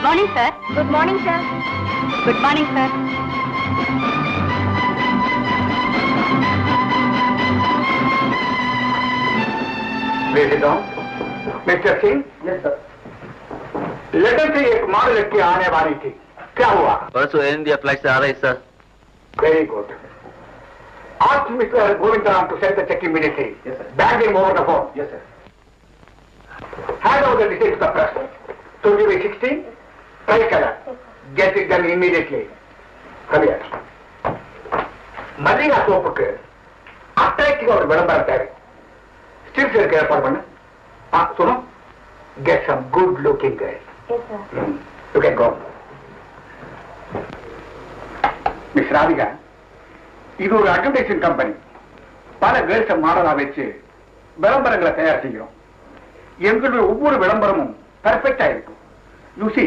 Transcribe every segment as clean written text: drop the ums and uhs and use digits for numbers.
Good morning, sir. Good morning, sir. Good morning, sir. Please sit down. Mr. Singh? Yes, sir. London से एक model लड़की आने वाली थी, क्या हुआ? परसों एयर इंडिया फ्लाइट से आ रही sir. Very good. Ask Mr. Govindaram to send the check immediately. Yes, sir. Bag him over the phone. Yes, sir. Hand over the details to the press. 2GB16, price color. Get it done immediately. Come here. Mallika சோப்புக்கு attractive ஒரு விளம்பரம் தேவை. Stills இருக்க ஏற்பாடு பண்ணு. சுனோ, get some good looking girls. Yes, sir. You can go. Miss Radhika, இது ஒரு advertising company. பல கேர்ள்ஸ் மாடலா வச்சு விளம்பரங்களை தயார் செய்கிறோம். எங்களுடைய ஒவ்வொரு விளம்பரமும் பெர்ஃபெக்டா இருக்கும். யூ சி,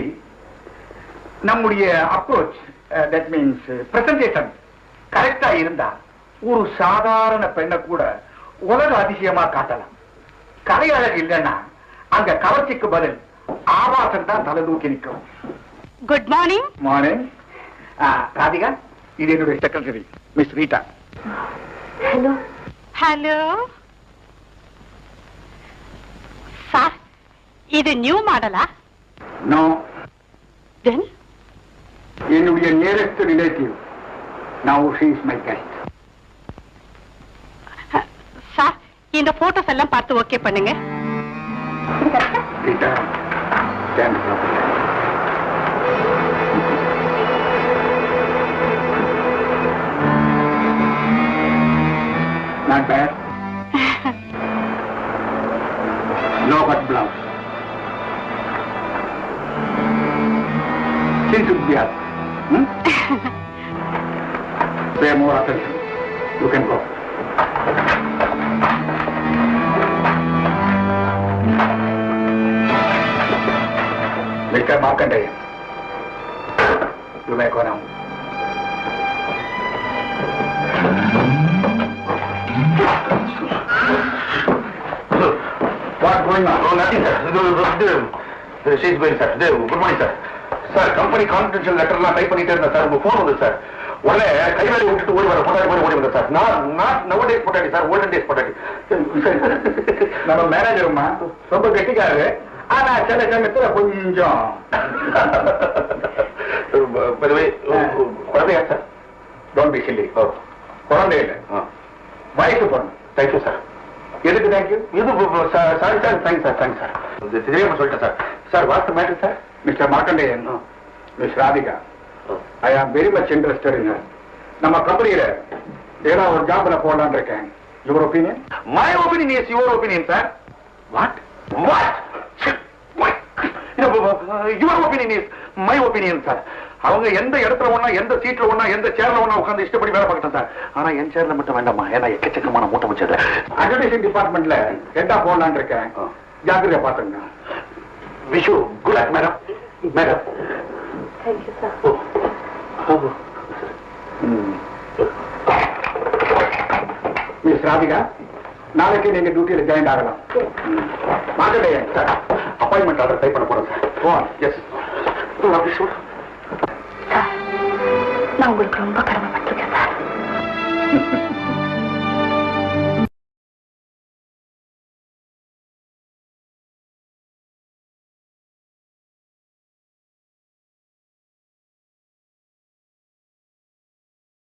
நம்முடைய அப்ரோச், தட் மீன்ஸ் பிரசன்டேஷன் கரெக்டா இருந்தா ஒரு சாதாரண பெண்ணை கூட உலக அதிசயமா காட்டலாம். கலை அழகு இல்லைன்னா அங்க கவர்ச்சிக்கு பதில் ஆபாசம் தான் தலை தூக்கி நிற்கும். Good morning. மார்னிங். ராதிகா, இது என்னுடைய secretary miss Rita. Hello. Hello. Sir, இது நியூ மாடலா? No, Then? என்னுடைய nearest relative. Now she is my guest. Sir, இந்த போட்டோஸ் எல்லாம் பார்த்து ஓகே பண்ணுங்க. Rita, stand properly. Not bad. No cut blouse. She should be up. Pay more attention. You can go. Mr. Markandeya, you may go now. What's going on? Oh, nothing, sir. She's going, sir. Good morning, sir. Sir, company confidential letter எல்லாம் type பண்ணிட்டே இருந்தேன் sir. உங்க phone வந்து sir. உடனே கைவேலை விட்டுட்டு ஓடி வர போட்டாடி ஓடி வந்தேன் சார். நாட் நவ days Pataudi sir, olden days Pataudi. நம்ம மேனேஜருமா ரொம்ப கெட்டிக்காரு. ஆனா சில சமயத்துல கொஞ்சம் குழந்தையா சார்? Don't be chilli. குழந்தை இல்லை, வயசு பொண்ணு. Thank you sir. எதுக்கு தேங்க்யூ? இது sorry sir, thanks sir, thanks sir. தெரியாம சொல்லிட்டேன் sir. Sir, what's matter sir? Mister Markandeyan, miss Radhika, I am very much interested in her. நம்ம கம்பெனியில ஏதாவது ஒரு ஜாப்ல போடலான்னு இருக்கேன். Your opinion? My opinion is your opinion sir. What? What? Your opinion is my opinion sir. அவங்க எந்த இடத்துல ஒண்ணா, எந்த சீட்ல ஒண்ணா, எந்த சேர்ல ஒண்ணா உட்காந்து இஷ்டப்படி வேலை பார்க்கட்டும் சார். ஆனா என் சேர்ல மட்டும் வேண்டாமா, ஏன்னா எக்கச்சக்கமான மூட்டை வச்சது. அட்வர்டைசிங் டிபார்ட்மெண்ட்ல ஹெட்டா போடலான்னு இருக்கேன். ஜாக்கிரதையா பாத்துங்க. Wish you good luck madam. Madam, Thank you, sir. Miss Radhika, நாளைக்கு நீங்க டியூட்டியில ஜாயின் ஆகலாம். Markandeyan sir, appointment order type பண்ண போறேன் சார். போன். எஸ். சார், நான் உங்களுக்கு ரொம்ப கடமை.